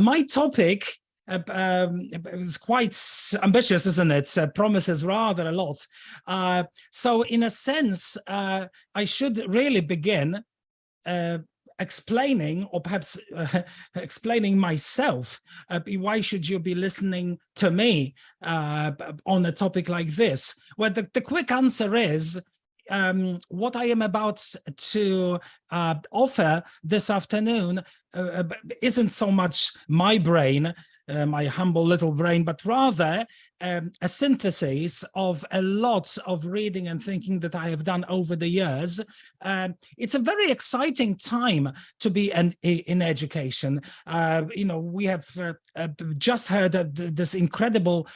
My topic is quite ambitious, isn't it? Promises rather a lot. So in a sense, I should really begin explaining, or perhaps explaining myself. Why should you be listening to me on a topic like this? Well, the quick answer is, what I am about to offer this afternoon isn't so much my brain, my humble little brain, but rather a synthesis of a lot of reading and thinking that I have done over the years. It's a very exciting time to be in education. We have just heard this incredible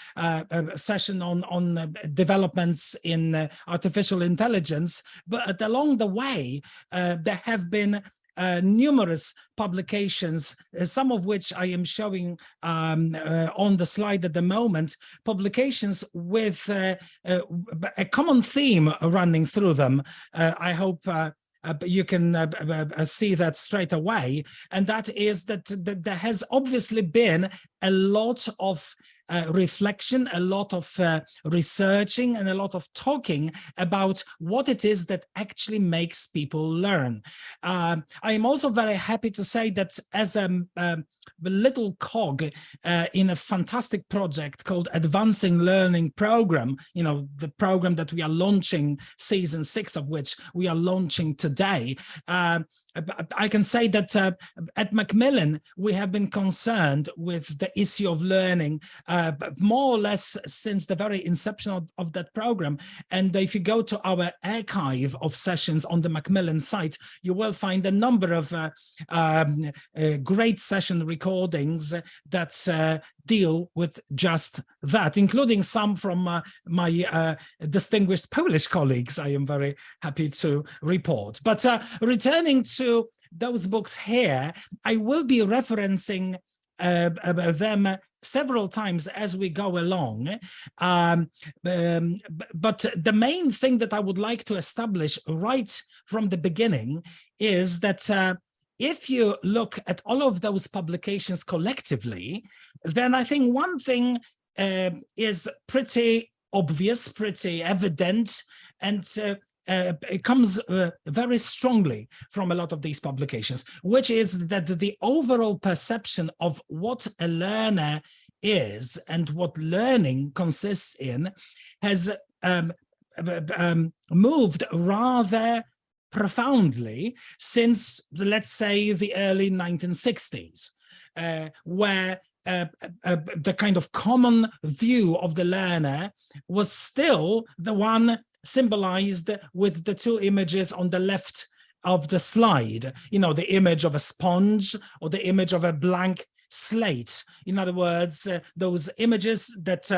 session on developments in artificial intelligence, but along the way, there have been numerous publications, some of which I am showing on the slide at the moment, publications with a common theme running through them. I hope you can see that straight away, and that is that there has obviously been a lot of reflection, a lot of researching, and a lot of talking about what it is that actually makes people learn. I am also very happy to say that as a little cog in a fantastic project called Advancing Learning Program, the program that we are launching, season 6 of which we are launching today. I can say that at Macmillan, we have been concerned with the issue of learning more or less since the very inception of that program. And if you go to our archive of sessions on the Macmillan site, you will find a number of great session recordings that deal with just that, including some from my distinguished Polish colleagues, I am very happy to report. But returning to those books here, I will be referencing them several times as we go along. But the main thing that I would like to establish right from the beginning is that if you look at all of those publications collectively, then I think one thing is pretty obvious, pretty evident, and it comes very strongly from a lot of these publications, which is that the overall perception of what a learner is and what learning consists in has moved rather profoundly since, let's say, the early 1960s, where the kind of common view of the learner was still the one symbolized with the two images on the left of the slide, the image of a sponge or the image of a blank slate. In other words, those images that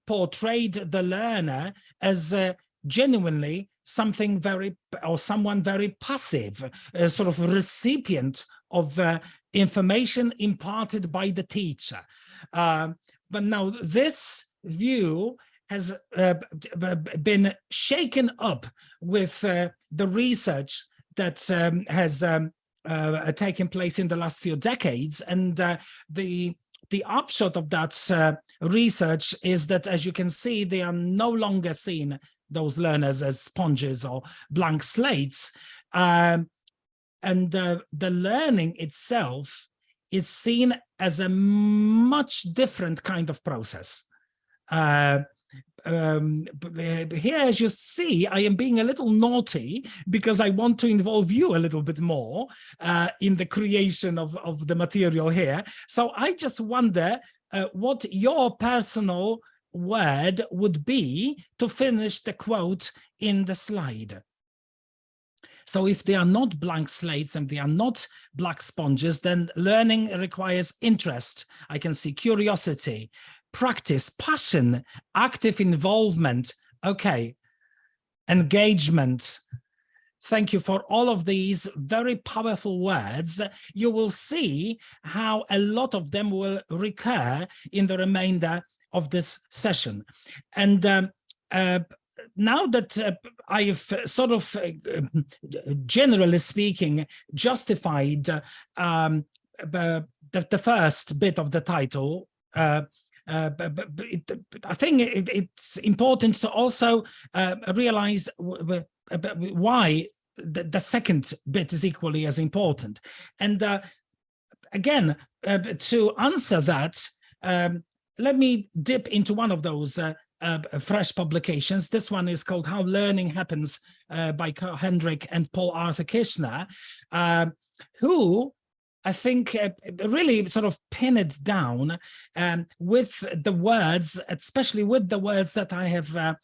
portrayed the learner as genuinely something someone very passive, a sort of recipient of information imparted by the teacher. But now this view has been shaken up with the research that has taken place in the last few decades. And the upshot of that research is that, as you can see, they are no longer seen, those learners, as sponges or blank slates. And the learning itself is seen as a much different kind of process. Here, as you see, I am being a little naughty because I want to involve you a little bit more in the creation of the material here. So I just wonder what your personal word would be to finish the quote in the slide. So if they are not blank slates and they are not black sponges, then learning requires interest. I can see curiosity, practice, passion, active involvement, okay, engagement. Thank you for all of these very powerful words. You will see how a lot of them will recur in the remainder of this session. And now that I've sort of, generally speaking, justified the first bit of the title. I think it's important to also realize why the second bit is equally as important. And again, to answer that, let me dip into one of those fresh publications. This one is called How Learning Happens by Carl Hendrick and Paul Arthur Kirchner, who I think really sort of pin it down with the words, especially with the words that I have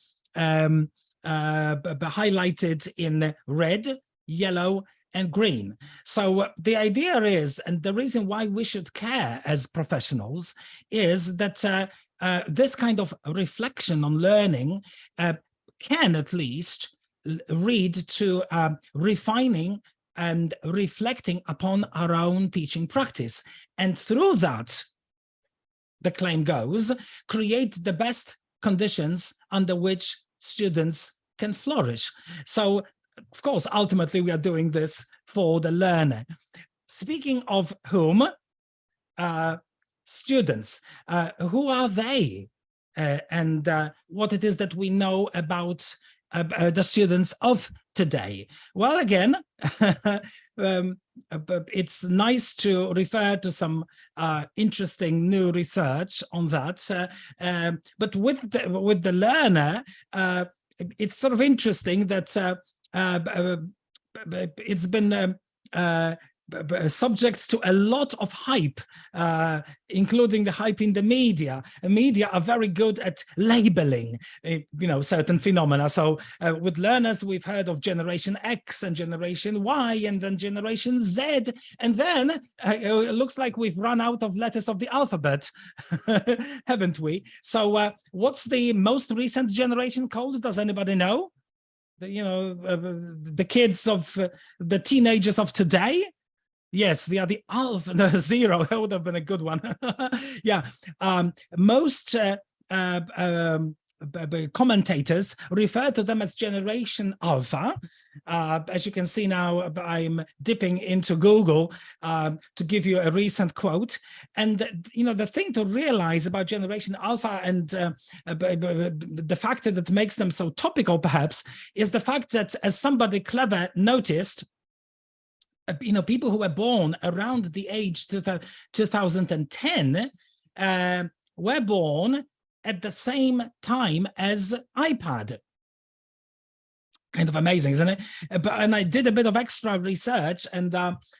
highlighted in red, yellow, and green. So the idea is, and the reason why we should care as professionals is that this kind of reflection on learning can at least lead to refining and reflecting upon our own teaching practice. And through that, the claim goes, create the best conditions under which students can flourish. So, of course, ultimately, we are doing this for the learner. Speaking of whom, students, who are they? And what it is that we know about the students of today. Well, again, it's nice to refer to some interesting new research on that. But with the learner, it's sort of interesting that it's been subject to a lot of hype, including the hype in the media. And media are very good at labeling, certain phenomena. So with learners, we've heard of Generation X and Generation Y and then Generation Z. And then it looks like we've run out of letters of the alphabet, haven't we? So what's the most recent generation called? Does anybody know? The kids of the teenagers of today? Yes, they are the alpha, no, zero. That would have been a good one. Yeah, most commentators refer to them as Generation Alpha. As you can see now, I'm dipping into Google to give you a recent quote. And, the thing to realize about Generation Alpha and the factor that makes them so topical, perhaps, is the fact that, as somebody clever noticed, people who were born around the age 2010 were born at the same time as iPad. Kind of amazing, isn't it? And I did a bit of extra research, and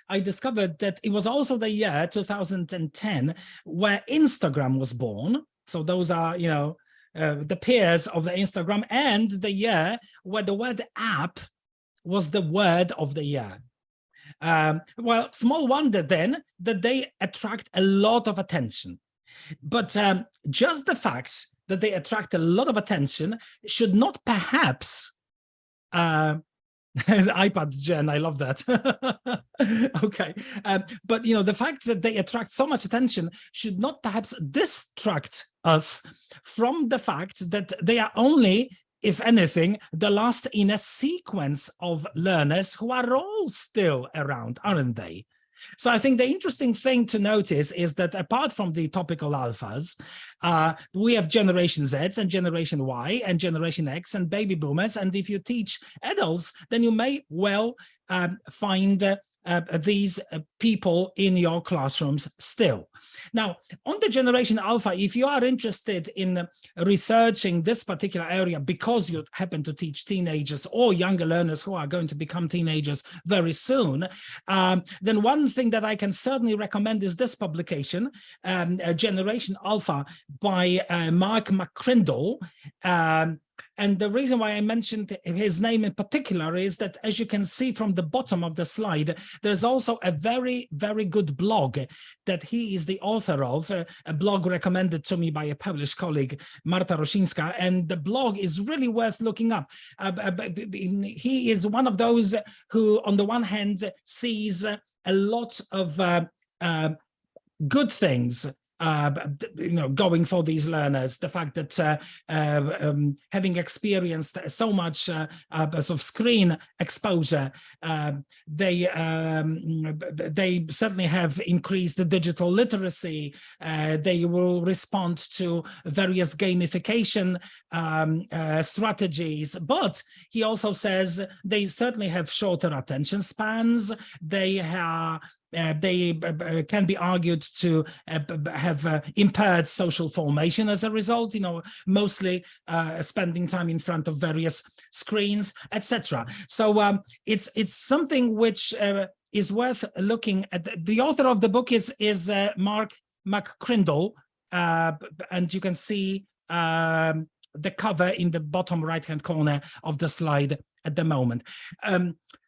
I discovered that it was also the year 2010 where Instagram was born. So those are, the peers of the Instagram, and the year where the word app was the word of the year. Well, small wonder then that they attract a lot of attention. But just the fact that they attract a lot of attention should not perhaps the iPad Gen, I love that. Okay, but the fact that they attract so much attention should not perhaps distract us from the fact that they are only, if anything, the last in a sequence of learners who are all still around, aren't they? So I think the interesting thing to notice is that apart from the topical alphas, we have Generation Z and Generation Y and Generation X and baby boomers. And if you teach adults, then you may well find these people in your classrooms still. Now, on the Generation Alpha, if you are interested in researching this particular area because you happen to teach teenagers or younger learners who are going to become teenagers very soon, then one thing that I can certainly recommend is this publication, Generation Alpha by Mark McCrindle. And the reason why I mentioned his name in particular is that, as you can see from the bottom of the slide, there's also a very, very good blog that he is the author of, a blog recommended to me by a Polish colleague, Marta Rosińska, and the blog is really worth looking up. He is one of those who, on the one hand, sees a lot of good things going for these learners, the fact that having experienced so much sort of screen exposure, they certainly have increased the digital literacy. They will respond to various gamification strategies, but he also says they certainly have shorter attention spans. They can be argued to have impaired social formation as a result, mostly spending time in front of various screens, etc. So it's something which is worth looking at. The author of the book is Mark McCrindle, and you can see the cover in the bottom right-hand corner of the slide at the moment.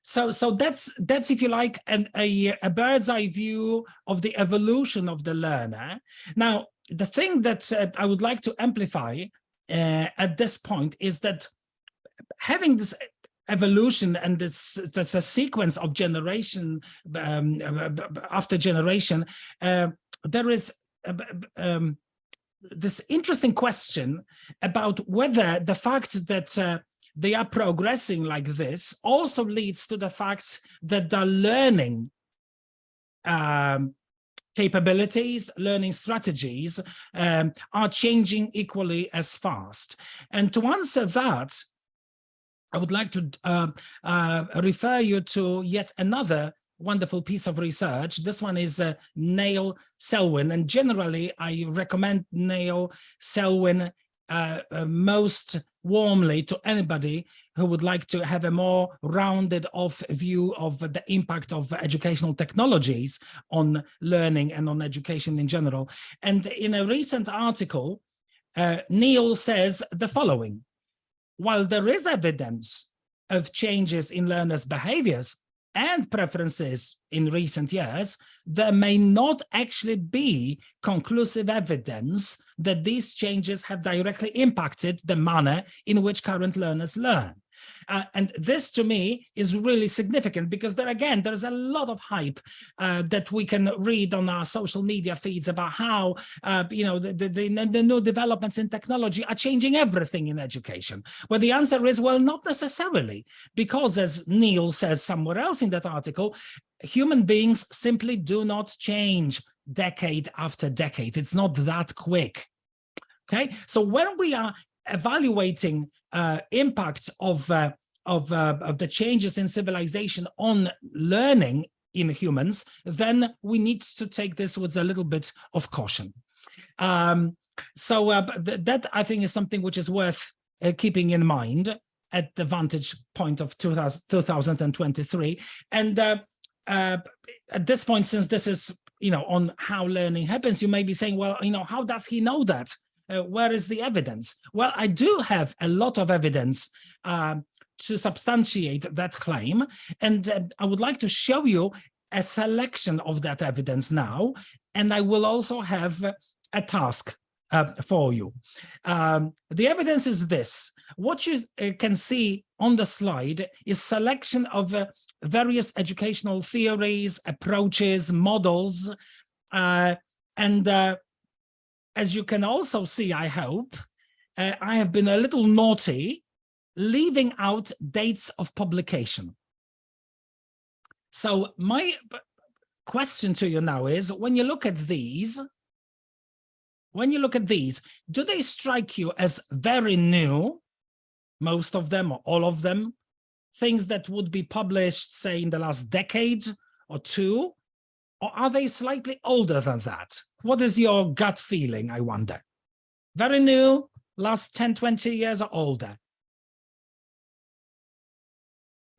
So that's if you like a bird's eye view of the evolution of the learner. Now, the thing that I would like to amplify at this point is that having this evolution and this a sequence of generation after generation, there is this interesting question about whether the fact that they are progressing like this also leads to the fact that the learning capabilities, learning strategies are changing equally as fast. And to answer that, I would like to refer you to yet another wonderful piece of research. This one is Neil Selwyn, and generally I recommend Neil Selwyn most warmly to anybody who would like to have a more rounded off view of the impact of educational technologies on learning and on education in general. And in a recent article, Neil says the following: while there is evidence of changes in learners' behaviors and preferences in recent years, there may not actually be conclusive evidence that these changes have directly impacted the manner in which current learners learn. And this, to me, is really significant because there's a lot of hype that we can read on our social media feeds about how the new developments in technology are changing everything in education. Well, the answer is, well, not necessarily, because as Neil says somewhere else in that article, human beings simply do not change decade after decade. It's not that quick. Okay, so when we are evaluating impacts of the changes in civilization on learning in humans, then we need to take this with a little bit of caution. That I think is something which is worth keeping in mind at the vantage point of 2023. And at this point, since this is on how learning happens, you may be saying, well, how does he know that? Where is the evidence? Well, I do have a lot of evidence to substantiate that claim, and I would like to show you a selection of that evidence now, and I will also have a task for you. The evidence is this. What you can see on the slide is selection of various educational theories, approaches, models, and as you can also see, I hope, I have been a little naughty, leaving out dates of publication. So my question to you now is, when you look at these, do they strike you as very new, most of them or all of them, things that would be published, say, in the last decade or two? Or are they slightly older than that? What is your gut feeling, I wonder? Very new, last 10, 20 years or older?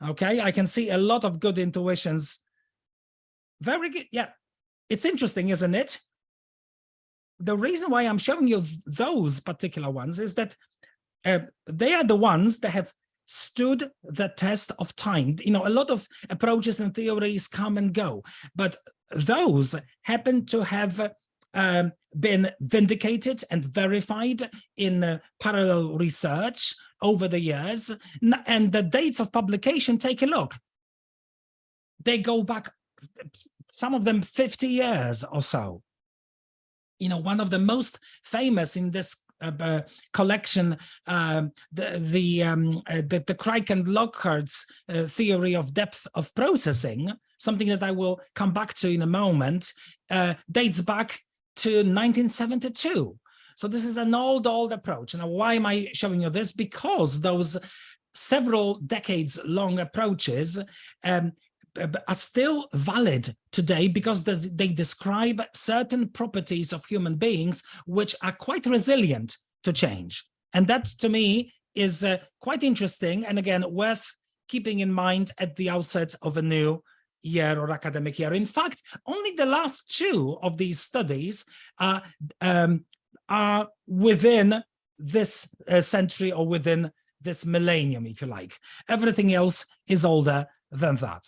Okay, I can see a lot of good intuitions. Very good, yeah. It's interesting, isn't it? The reason why I'm showing you those particular ones is that they are the ones that have stood the test of time. A lot of approaches and theories come and go, but those happen to have been vindicated and verified in parallel research over the years. And the dates of publication, take a look. They go back, some of them 50 years or so. one of the most famous in this collection, the Crick and Lockhart's theory of depth of processing, something that I will come back to in a moment, dates back to 1972. So this is an old approach. Now, why am I showing you this? Because those several decades long approaches are still valid today, because they describe certain properties of human beings which are quite resilient to change. And that, to me, is quite interesting, and again, worth keeping in mind at the outset of a new year or academic year. In fact, only the last two of these studies are within this century, or within this millennium, if you like. Everything else is older than that.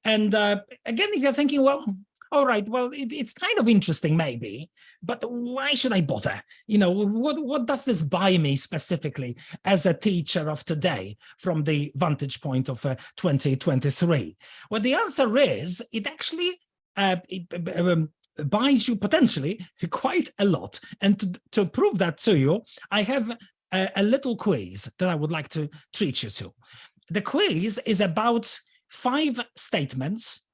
And again, if you're thinking, well, all right, well, it's kind of interesting maybe, but why should I bother? What does this buy me specifically as a teacher of today from the vantage point of 2023? Well, the answer is it actually buys you potentially quite a lot. And to prove that to you, I have a little quiz that I would like to treat you to. The quiz is about 5 statements,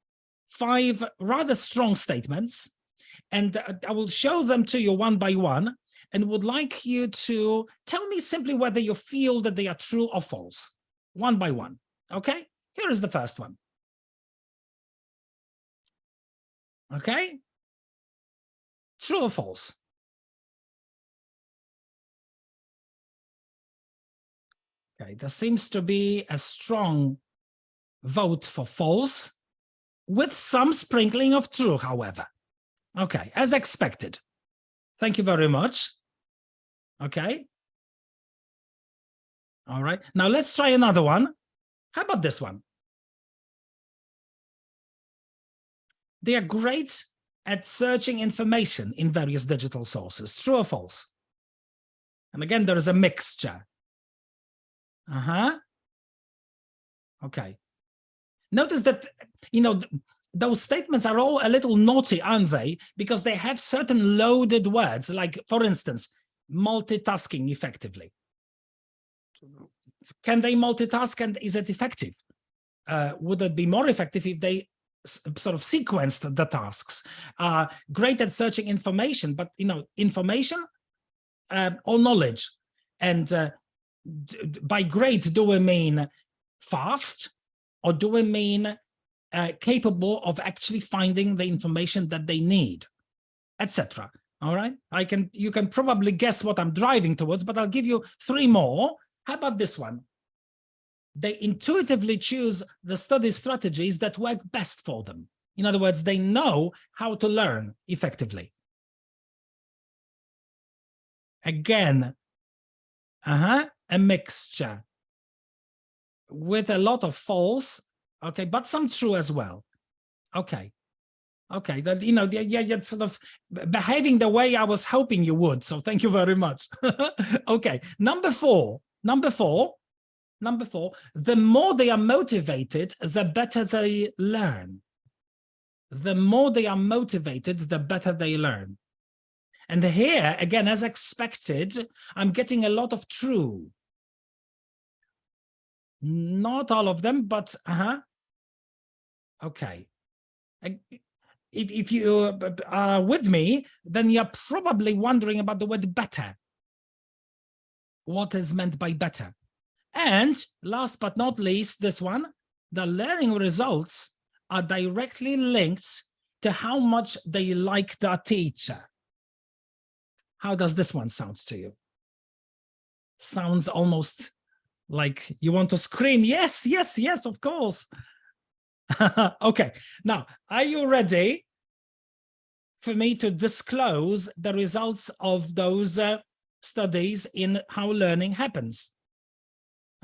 5 rather strong statements, and I will show them to you one by one, and would like you to tell me simply whether you feel that they are true or false, one by one. Okay, here is the first one. Okay, true or false? Okay, there seems to be a strong vote for false, with some sprinkling of true, however. Okay, as expected. Thank you very much. Okay. All right, now let's try another one. How about this one? They are great at searching information in various digital sources. True or false? And again, there is a mixture. Okay. Notice that, those statements are all a little naughty, aren't they? Because they have certain loaded words, like, for instance, multitasking effectively. Can they multitask, and is it effective? Would it be more effective if they sort of sequenced the tasks? Great at searching information, but, information or knowledge? And by great, do we mean fast? Or do we mean capable of actually finding the information that they need, etc.? All right, you can probably guess what I'm driving towards, but I'll give you 3 more. How about this one? They intuitively choose the study strategies that work best for them. In other words, they know how to learn effectively. Again, a mixture with a lot of false, okay, but some true as well. Okay, that, you're sort of behaving the way I was hoping you would, so thank you very much. Okay, number four, the more they are motivated, the better they learn. The more they are motivated, the better they learn. And here, again, as expected, I'm getting a lot of true. Not all of them, but okay. If you are with me, then you're probably wondering about the word better. What is meant by better? And last but not least, this one, the learning results are directly linked to how much they like their teacher. How does this one sound to you? Sounds almost like you want to scream, yes, yes, yes, of course. Okay, now, are you ready for me to disclose the results of those studies in how learning happens?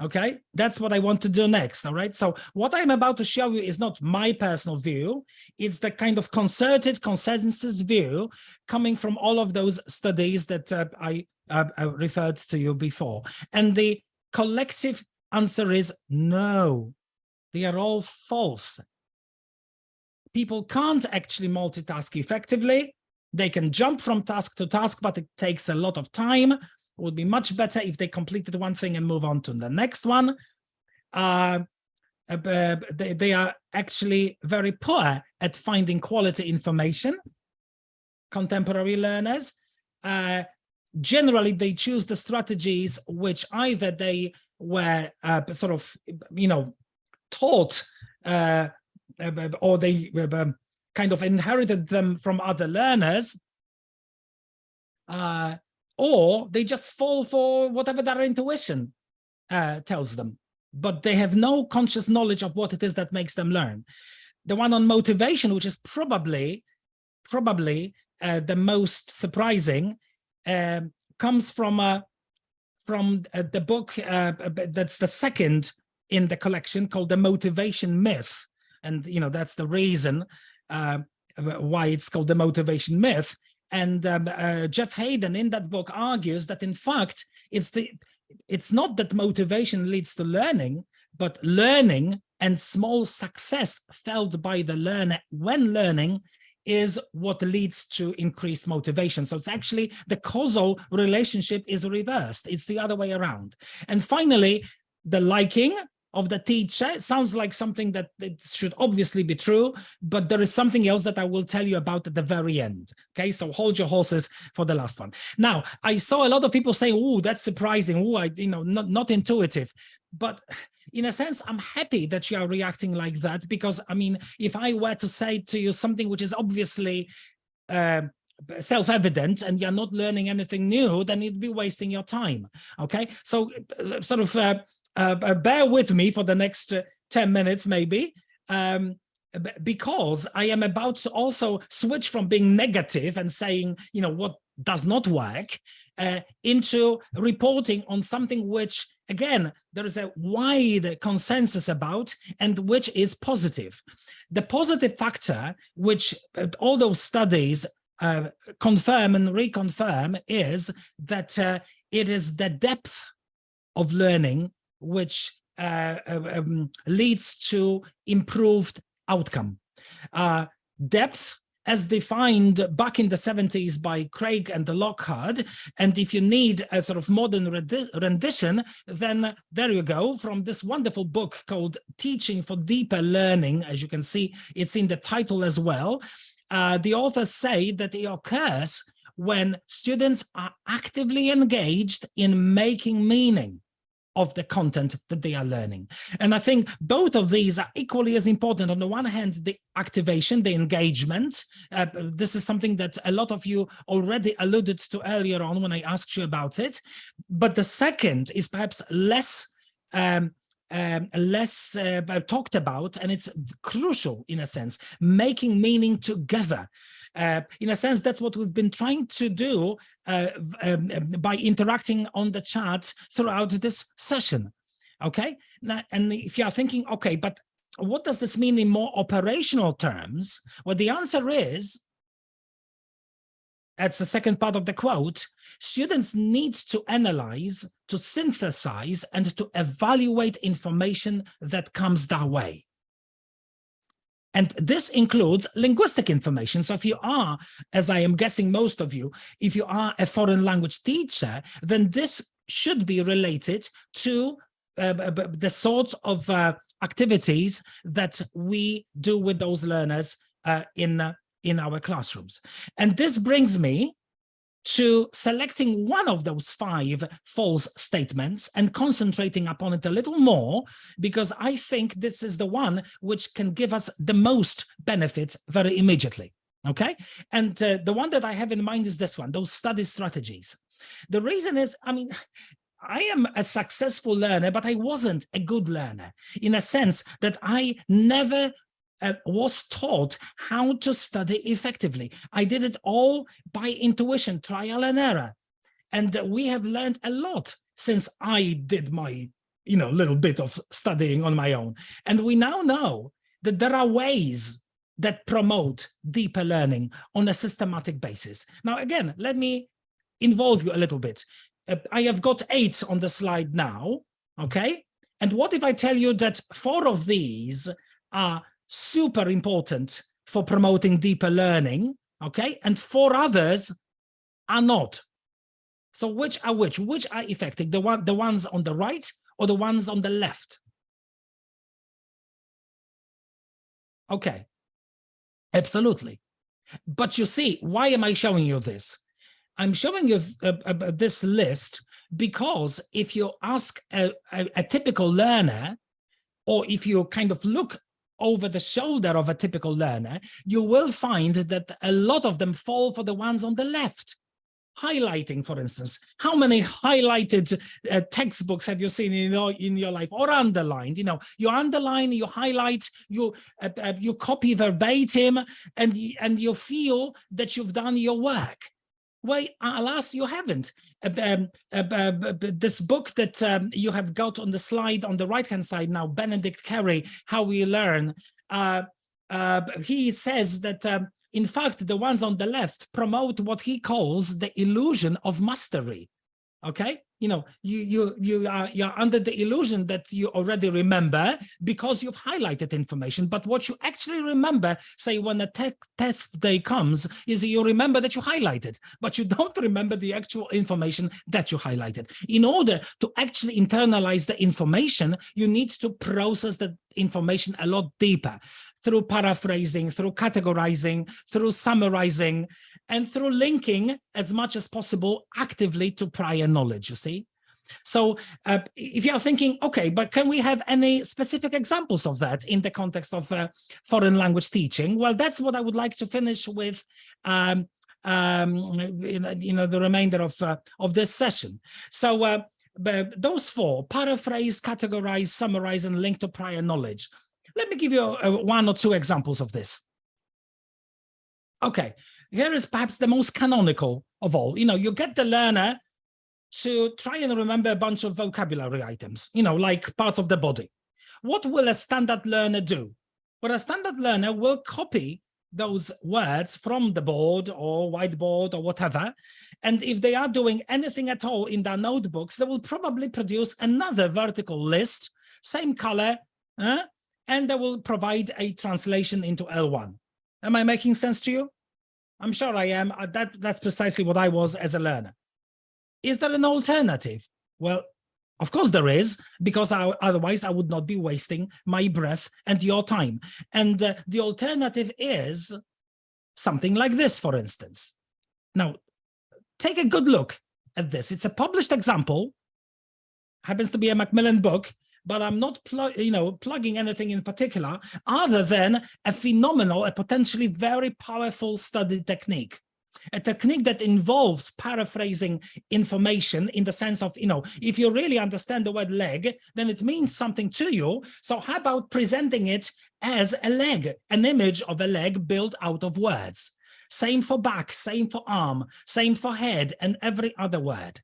Okay, that's what I want to do next. All right, so what I'm about to show you is not my personal view. It's the kind of concerted consensus view coming from all of those studies that I referred to you before. And the collective answer is no, they are all false. People can't actually multitask effectively. They can jump from task to task, but it takes a lot of time. It would be much better if they completed one thing and move on to the next one. They are actually very poor at finding quality information, contemporary learners. Generally, they choose the strategies which either they were sort of, taught or they kind of inherited them from other learners, or they just fall for whatever their intuition tells them, but they have no conscious knowledge of what it is that makes them learn. The one on motivation, which is probably the most surprising, comes from the book that's the second in the collection, called The Motivation Myth. And, that's the reason why it's called The Motivation Myth. And Jeff Hayden in that book argues that, in fact, it's not that motivation leads to learning, but learning and small success felt by the learner when learning is what leads to increased motivation. So it's actually the causal relationship is reversed. It's the other way around. And finally, the liking of the teacher sounds like something that it should obviously be true, but there is something else that I will tell you about at the very end. Okay, so hold your horses for the last one. Now, I saw a lot of people saying, "Oh, that's surprising. Oh, not intuitive." But in a sense, I'm happy that you are reacting like that, because I mean, if I were to say to you something which is obviously self-evident and you're not learning anything new, then it'd be wasting your time. Okay, so sort of bear with me for the next 10 minutes, maybe, because I am about to also switch from being negative and saying, what does not work, into reporting on something which, again, there is a wide consensus about and which is positive. The positive factor, which all those studies confirm and reconfirm, is that it is the depth of learning which leads to improved outcome. Depth, as defined back in the 70s by Craig and Lockhart, and if you need a sort of modern rendition, then there you go, from this wonderful book called Teaching for Deeper Learning. As you can see, it's in the title as well. The authors say that it occurs when students are actively engaged in making meaning of the content that they are learning. And I think both of these are equally as important. On the one hand, the activation, the engagement. This is something that a lot of you already alluded to earlier on when I asked you about it. But the second is perhaps less talked about, and it's crucial in a sense, making meaning together. In a sense, that's what we've been trying to do by interacting on the chat throughout this session. Okay, now, and if you are thinking, okay, but what does this mean in more operational terms? Well, the answer is, that's the second part of the quote, students need to analyze, to synthesize, and to evaluate information that comes their way. And this includes linguistic information. So if you are, as I am guessing most of you, if you are a foreign language teacher, then this should be related to the sort of activities that we do with those learners in our classrooms. And this brings me to selecting one of those 5 false statements and concentrating upon it a little more, because I think this is the one which can give us the most benefit very immediately. Okay, and the one that I have in mind is this one, those study strategies. The reason is, I mean, I am a successful learner, but I wasn't a good learner, in a sense that I never was taught how to study effectively. I did it all by intuition, trial and error. And we have learned a lot since I did my, little bit of studying on my own. And we now know that there are ways that promote deeper learning on a systematic basis. Now, again, let me involve you a little bit. I have got 8 on the slide now, okay? And what if I tell you that 4 of these are super important for promoting deeper learning, okay? And 4 others are not. So which are which? Which are effective? The ones on the right or the ones on the left? Okay, absolutely. But you see, why am I showing you this? I'm showing you this list because if you ask a typical learner, or if you kind of look over the shoulder of a typical learner, you will find that a lot of them fall for the ones on the left. Highlighting, for instance, how many highlighted textbooks have you seen in your life, or underlined? You know, you underline, you highlight, you copy verbatim, and you feel that you've done your work. Well, alas, you haven't. This book that you have got on the slide on the right-hand side now, Benedict Carey, How We Learn, he says that in fact, the ones on the left promote what he calls the illusion of mastery. Okay, you know, you're under the illusion that you already remember because you've highlighted information. But what you actually remember, say when a test day comes, is you remember that you highlighted, but you don't remember the actual information that you highlighted. In order to actually internalize the information, you need to process the information a lot deeper, through paraphrasing, through categorizing, through summarizing, and through linking as much as possible actively to prior knowledge, you see? So if you're thinking, okay, but can we have any specific examples of that in the context of foreign language teaching? Well, that's what I would like to finish with the remainder of this session. So those 4, paraphrase, categorize, summarize, and link to prior knowledge. Let me give you 1 or 2 examples of this. Okay, here is perhaps the most canonical of all. You know, you get the learner to try and remember a bunch of vocabulary items, you know, like parts of the body. What will a standard learner do? Well, a standard learner will copy those words from the board or whiteboard or whatever. And if they are doing anything at all in their notebooks, they will probably produce another vertical list, same color, and they will provide a translation into L1. Am I making sense to you? I'm sure I am. That's precisely what I was as a learner. Is there an alternative? Well, of course there is, because otherwise I would not be wasting my breath and your time. And the alternative is something like this, for instance. Now, take a good look at this. It's a published example, happens to be a Macmillan book, but I'm not plugging anything in particular other than a phenomenal, a potentially very powerful study technique. A technique that involves paraphrasing information in the sense of, you know, if you really understand the word leg, then it means something to you. So how about presenting it as a leg, an image of a leg built out of words? Same for back, same for arm, same for head, and every other word.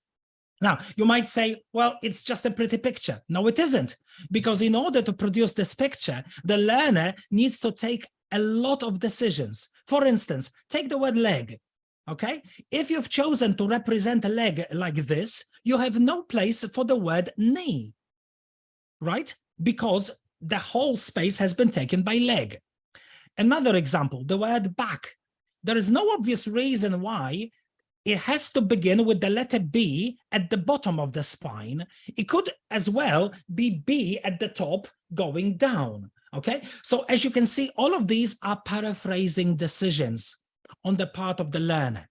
Now, you might say, well, it's just a pretty picture. No, it isn't, because in order to produce this picture, the learner needs to take a lot of decisions. For instance, take the word leg. Okay, if you've chosen to represent a leg like this, you have no place for the word knee, right? Because the whole space has been taken by leg. Another example, the word back. There is no obvious reason why it has to begin with the letter B at the bottom of the spine. It could as well be B at the top going down, okay? So as you can see, all of these are paraphrasing decisions on the part of the learner.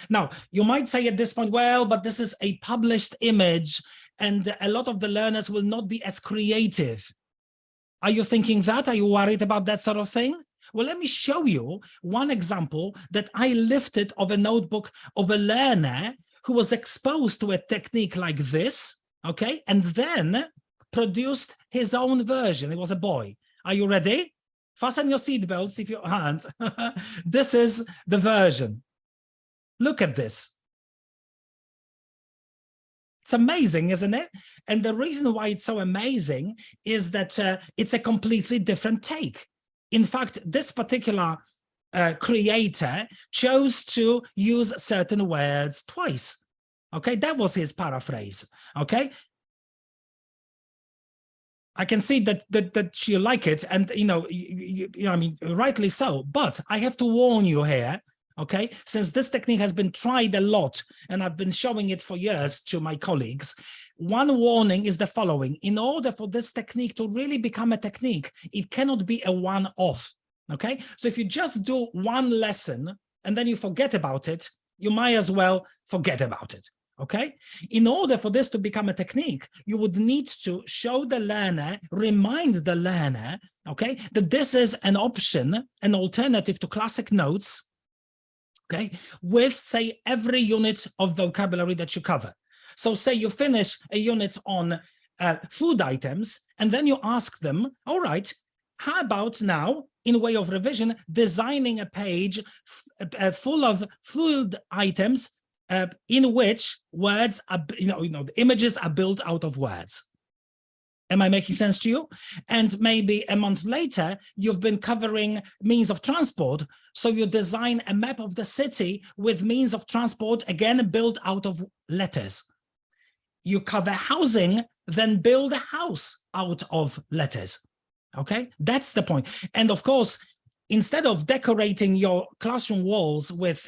Now, you might say at this point, well, but this is a published image and a lot of the learners will not be as creative. Are you thinking that? Are you worried about that sort of thing? Well, let me show you one example that I lifted of a notebook of a learner who was exposed to a technique like this, okay, and then produced his own version. It was a boy. Are you ready? Fasten your seatbelts if you aren't. This is the version. Look at this. It's amazing, isn't it? And the reason why it's so amazing is that it's a completely different take. In fact, this particular creator chose to use certain words twice. Okay, that was his paraphrase. Okay, I can see that you like it, and you know, I mean, rightly so. But I have to warn you here. okay? Since this technique has been tried a lot, and I've been showing it for years to my colleagues, one warning is the following. In order for this technique to really become a technique, it cannot be a one-off, okay? So if you just do one lesson and then you forget about it, you might as well forget about it, okay? In order for this to become a technique, you would need to show the learner, remind the learner, okay, that this is an option, an alternative to classic notes, okay, with, say, every unit of vocabulary that you cover. So say you finish a unit on food items, and then you ask them, all right, how about now, in way of revision, designing a page full of food items in which words are, the images are built out of words. Am I making sense to you? And maybe a month later, you've been covering means of transport. So you design a map of the city with means of transport, again, built out of letters. You cover housing, then build a house out of letters. Okay, that's the point. And of course, instead of decorating your classroom walls with,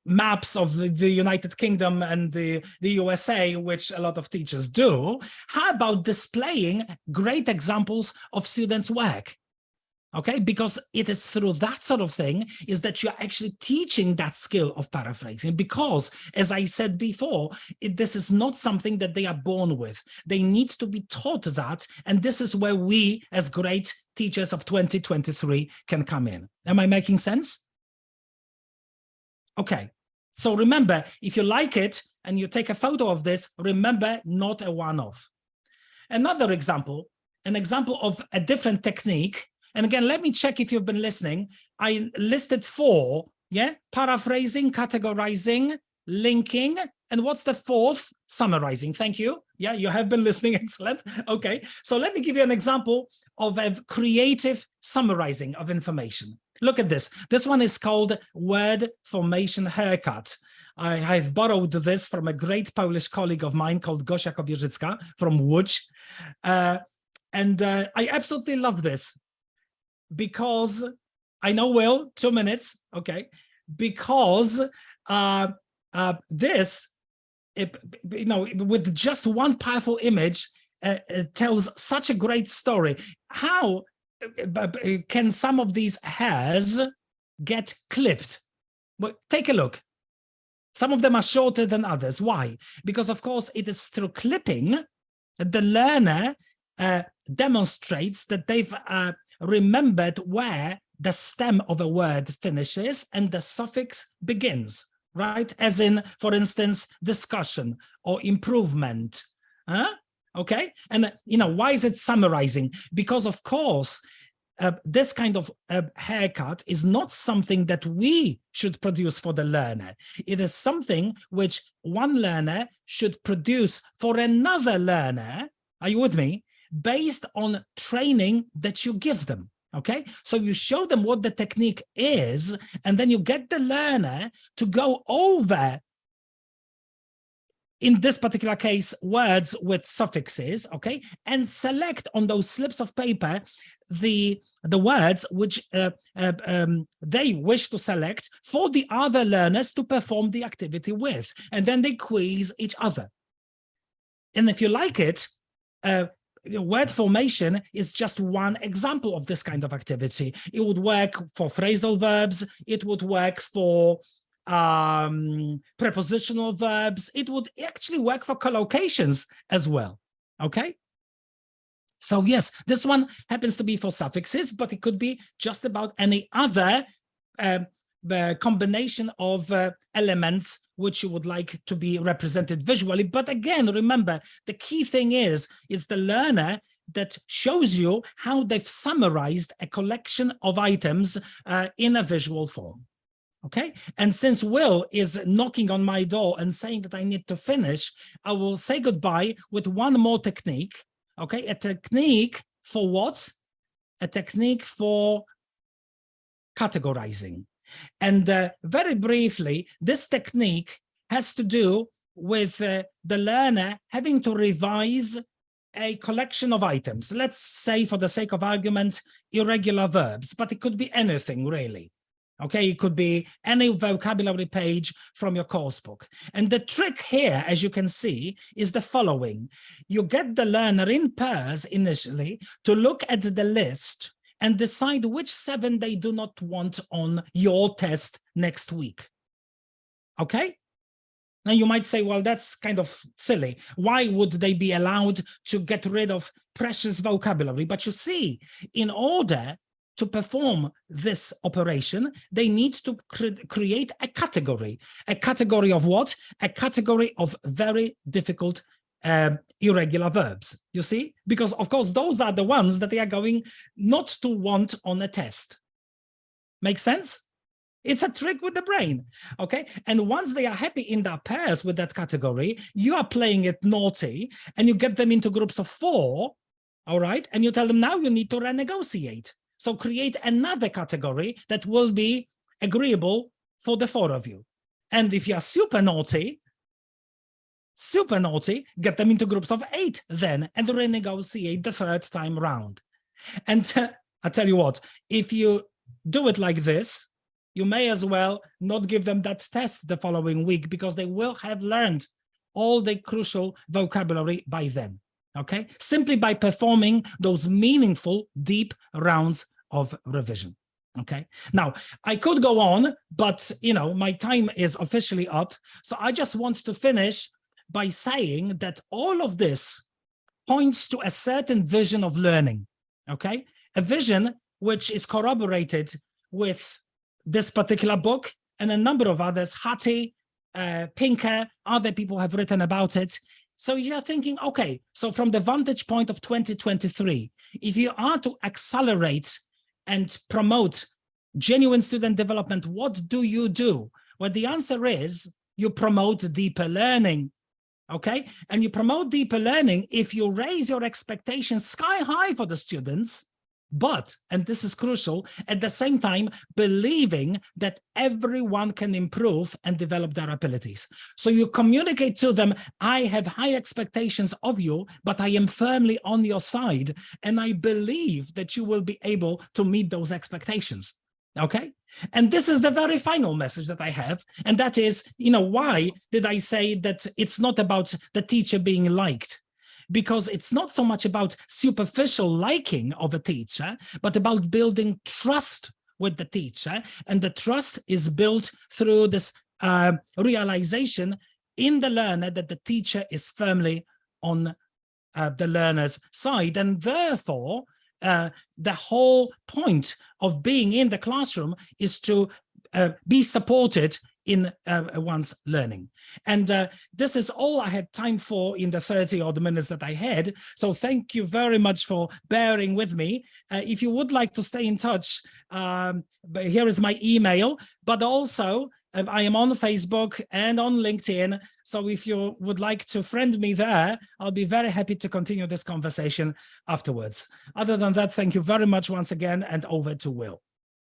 maps of the United Kingdom and the USA, which a lot of teachers do, how about displaying great examples of students' work? Okay, because it is through that sort of thing is that you're actually teaching that skill of paraphrasing, because, as I said before, this is not something that they are born with. They need to be taught that, and this is where we, as great teachers of 2023, can come in. Am I making sense? Okay, so remember, if you like it and you take a photo of this, remember, not a one-off. Another example, an example of a different technique. And again, let me check if you've been listening. I listed 4, yeah? Paraphrasing, categorizing, linking, and what's the 4th? Summarizing. Thank you. Yeah, you have been listening. Excellent. Okay, so let me give you an example of a creative summarizing of information. Look at this. This one is called word formation haircut. I've borrowed this from a great Polish colleague of mine called Gosia Kobierzycka from Łódź. And I absolutely love this, because I know, Will, 2 minutes, okay, because this, with just one powerful image, tells such a great story. How can some of these hairs get clipped? Well, take a look. Some of them are shorter than others. Why? Because, of course, it is through clipping that the learner demonstrates that they've remembered where the stem of a word finishes and the suffix begins, right? As in, for instance, discussion or improvement. Okay, and why is it summarizing? Because, of course, this kind of haircut is not something that we should produce for the learner. It is something which one learner should produce for another learner. Are you with me? Based on training that you give them. Okay, so you show them what the technique is, and then you get the learner to go over, in this particular case, words with suffixes, okay, and select on those slips of paper the words which they wish to select for the other learners to perform the activity with, and then they quiz each other. And if you like it, word formation is just one example of this kind of activity. It would work for phrasal verbs. It would work for prepositional verbs. It would actually work for collocations as well. Okay. So yes, this one happens to be for suffixes, but it could be just about any other combination of elements which you would like to be represented visually. But again, remember, the key thing is the learner that shows you how they've summarized a collection of items in a visual form. Okay, and since Will is knocking on my door and saying that I need to finish, I will say goodbye with one more technique. Okay, a technique for what? A technique for categorizing. And very briefly, this technique has to do with the learner having to revise a collection of items. Let's say, for the sake of argument, irregular verbs, but it could be anything really. Okay, it could be any vocabulary page from your course book. And the trick here, as you can see, is the following. You get the learner in pairs initially to look at the list and decide which 7 they do not want on your test next week. Okay? Now you might say, well, that's kind of silly. Why would they be allowed to get rid of precious vocabulary? But you see, in order to perform this operation, they need to create a category. A category of what? A category of very difficult irregular verbs, you see? Because, of course, those are the ones that they are going not to want on a test. Make sense? It's a trick with the brain, okay? And once they are happy in their pairs with that category, you are playing it naughty, and you get them into groups of 4, all right? And you tell them, now you need to renegotiate. So create another category that will be agreeable for the 4 of you. And if you are super naughty, get them into groups of 8 then, and renegotiate the 3rd time round. And I tell you what, if you do it like this, you may as well not give them that test the following week, because they will have learned all the crucial vocabulary by then. Okay, simply by performing those meaningful, deep rounds of revision. Okay, now I could go on, but my time is officially up. So I just want to finish by saying that all of this points to a certain vision of learning. Okay, a vision which is corroborated with this particular book and a number of others. Hattie, Pinker, other people have written about it. So you're thinking, okay, so from the vantage point of 2023, if you are to accelerate and promote genuine student development, what do you do? Well, the answer is you promote deeper learning, okay? And you promote deeper learning if you raise your expectations sky high for the students, but, and this is crucial, at the same time, believing that everyone can improve and develop their abilities. So you communicate to them, I have high expectations of you, but I am firmly on your side, and I believe that you will be able to meet those expectations. Okay? And this is the very final message that I have, and that is, why did I say that it's not about the teacher being liked? Because it's not so much about superficial liking of a teacher, but about building trust with the teacher. And the trust is built through this realization in the learner that the teacher is firmly on the learner's side. And therefore, the whole point of being in the classroom is to be supported in one's learning. And this is all I had time for in the 30 odd minutes that I had. So thank you very much for bearing with me. If you would like to stay in touch, here is my email, but also I am on Facebook and on LinkedIn. So if you would like to friend me there, I'll be very happy to continue this conversation afterwards. Other than that, thank you very much once again, and over to Will.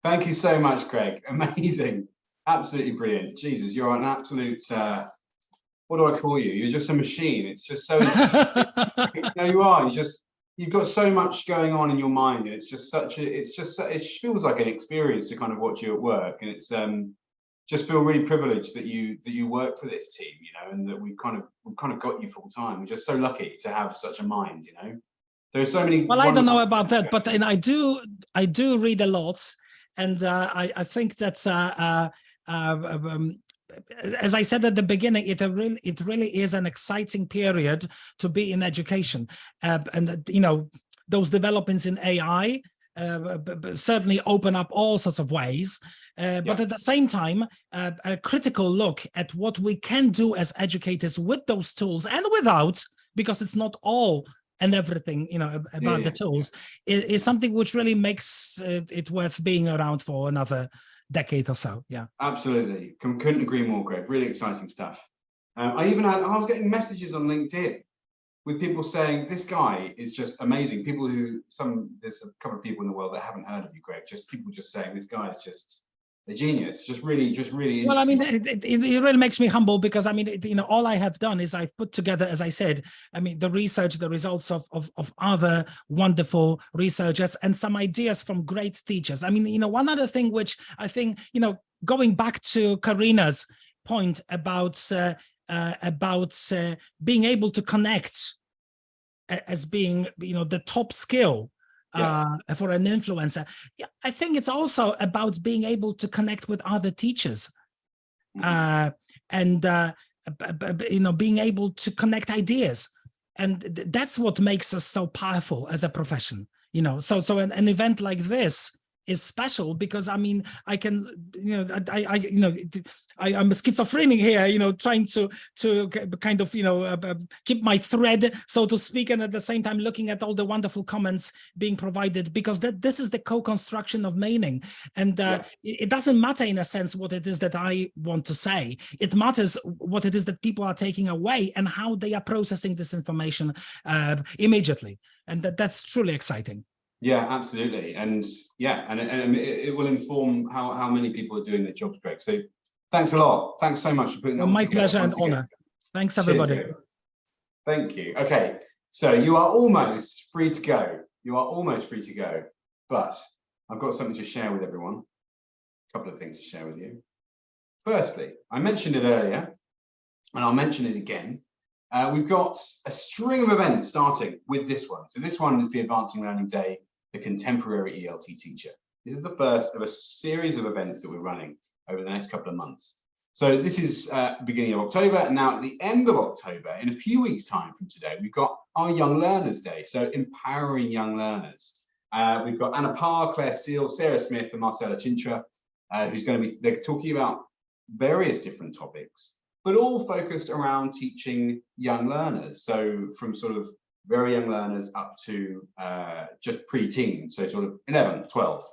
Thank you so much, Greg. Amazing. Absolutely brilliant. Jesus, you're an absolute, what do I call you? You're just a machine. It's just so interesting. No, you are. You've got so much going on in your mind, and it's just it feels like an experience to kind of watch you at work. And it's just feel really privileged that you work for this team, and that we've kind of got you full time. We're just so lucky to have such a mind, There's so many. Well, I don't know about that, but and I do read a lot, and I think that as I said at the beginning, it really is an exciting period to be in education, and those developments in AI certainly open up all sorts of ways. But at the same time, a critical look at what we can do as educators with those tools and without, because it's not all and everything, about the tools, is something which really makes it worth being around for another decade or so. Yeah, absolutely. Couldn't agree more, Greg. Really exciting stuff. I was getting messages on LinkedIn with people saying this guy is just amazing. There's a couple of people in the world that haven't heard of you, Greg. Just people just saying this guy is just a genius. Just really Well, I mean, interesting. it really makes me humble because I mean, all I have done is I've put together, as I said, I mean, the research, the results of other wonderful researchers and some ideas from great teachers. I mean, one other thing which I think, going back to Karina's point about being able to connect as being, the top skill for an influencer. Yeah, I think it's also about being able to connect with other teachers, and being able to connect ideas, and that's what makes us so powerful as a profession. So an event like this is special because I mean I can I'm a schizophrenic here, trying to kind of keep my thread, so to speak, and at the same time looking at all the wonderful comments being provided, because this is the co-construction of meaning, and it doesn't matter in a sense what it is that I want to say. It matters what it is that people are taking away and how they are processing this information immediately, and that's truly exciting. Yeah, absolutely. And yeah, and it will inform how many people are doing their jobs, Greg. So thanks a lot. Thanks so much for putting that My together. pleasure and honor. Thanks, everybody. Cheers, thank you. Okay, so you are almost free to go. You are almost free to go, but I've got something to share with everyone. A couple of things to share with you. Firstly, I mentioned it earlier, and I'll mention it again. We've got a string of events starting with this one. So this one is the Advancing Learning Day, the Contemporary ELT Teacher. This is the first of a series of events that we're running over the next couple of months. So this is beginning of October, and now at the end of October, in a few weeks' time from today, we've got our Young Learners Day, so empowering young learners. We've got Anna Parr, Claire Steele, Sarah Smith, and Marcella Chintra, who's going to be they're talking about various different topics, but all focused around teaching young learners. So from sort of very young learners up to just pre-teen, so sort of 11, 12.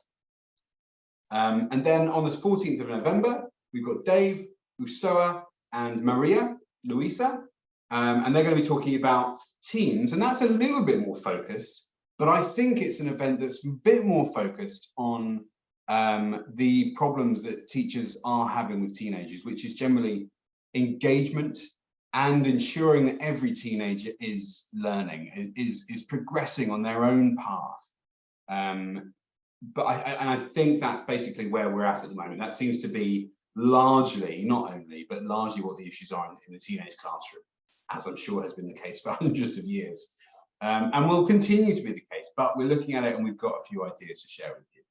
And then on the 14th of November, we've got Dave, Usoa, and Maria Luisa, and they're going to be talking about teens, and that's a little bit more focused, but I think it's an event that's a bit more focused on the problems that teachers are having with teenagers, which is generally engagement and ensuring that every teenager is learning, is progressing on their own path. But I think that's basically where we're at the moment. That seems to be largely, not only, but largely what the issues are in the teenage classroom, as I'm sure has been the case for hundreds of years. And will continue to be the case, but we're looking at it and we've got a few ideas to share with you.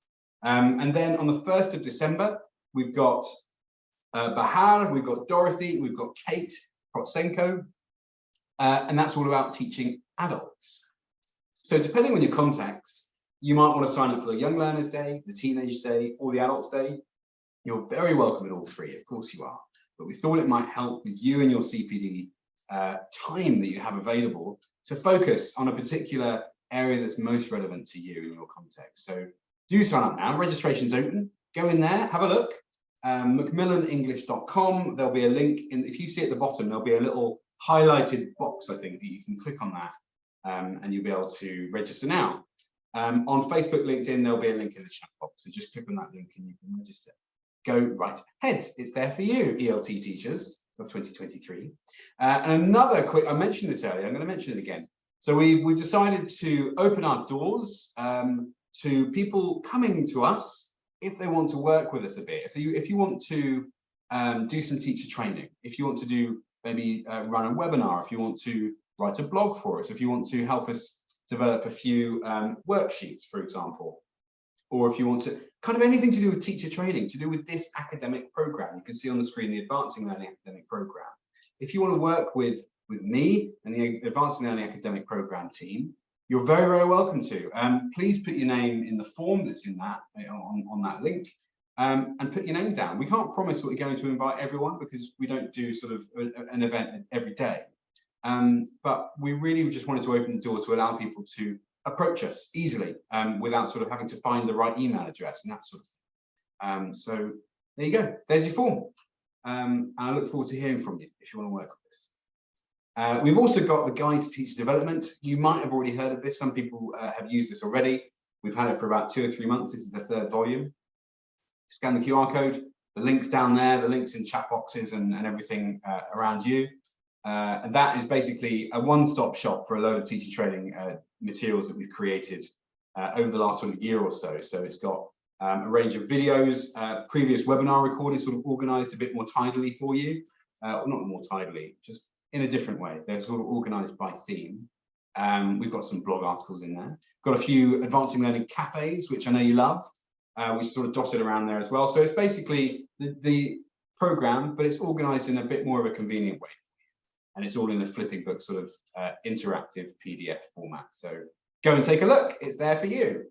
And then on the 1st of December, we've got Bahar, we've got Dorothy, we've got Kate Protsenko, and that's all about teaching adults. So depending on your context, you might want to sign up for the Young Learners Day, the Teenage Day, or the Adults Day. You're very welcome at all three, of course you are. But we thought it might help with you and your CPD time that you have available to focus on a particular area that's most relevant to you in your context. So do sign up now. Registration's open. Go in there, have a look. MacMillanEnglish.com. There'll be a link, if you see at the bottom, there'll be a little highlighted box, I think, that you can click on that, and you'll be able to register now. On Facebook, LinkedIn, there'll be a link in the chat box. So just click on that link and you can register. Go right ahead. It's there for you, ELT teachers of 2023. And another quick, I mentioned this earlier, I'm going to mention it again. So we decided to open our doors to people coming to us if they want to work with us a bit. If you want to do some teacher training, if you want to do maybe run a webinar, if you want to write a blog for us, if you want to help us develop a few worksheets, for example, or if you want to kind of anything to do with teacher training, to do with this academic program. You can see on the screen the Advancing Learning Academic Program. If you want to work with me and the Advancing Learning Academic Program team, you're very, very welcome to. Please put your name in the form that's in that on that link, and put your name down. We can't promise that we're going to invite everyone because we don't do sort of an event every day. But we really just wanted to open the door to allow people to approach us easily without sort of having to find the right email address and that sort of thing. So there you go. There's your form. And I look forward to hearing from you if you want to work with this. We've also got the Guide to Teacher Development. You might have already heard of this. Some people have used this already. We've had it for about 2 or 3 months. This is the 3rd volume. scan the QR code, the links down there, the links in chat boxes and everything around you. And that is basically a one-stop shop for a load of teacher training materials that we've created over the last sort of year or so. So it's got a range of videos, previous webinar recordings sort of organized a bit more tidily for you. Not more tidily, just in a different way. They're sort of organized by theme. We've got some blog articles in there. Got a few advancing learning cafes, which I know you love, which sort of dotted around there as well. So it's basically the program, but it's organized in a bit more of a convenient way. And it's all in a flipping book sort of interactive PDF format. So go and take a look. It's there for you.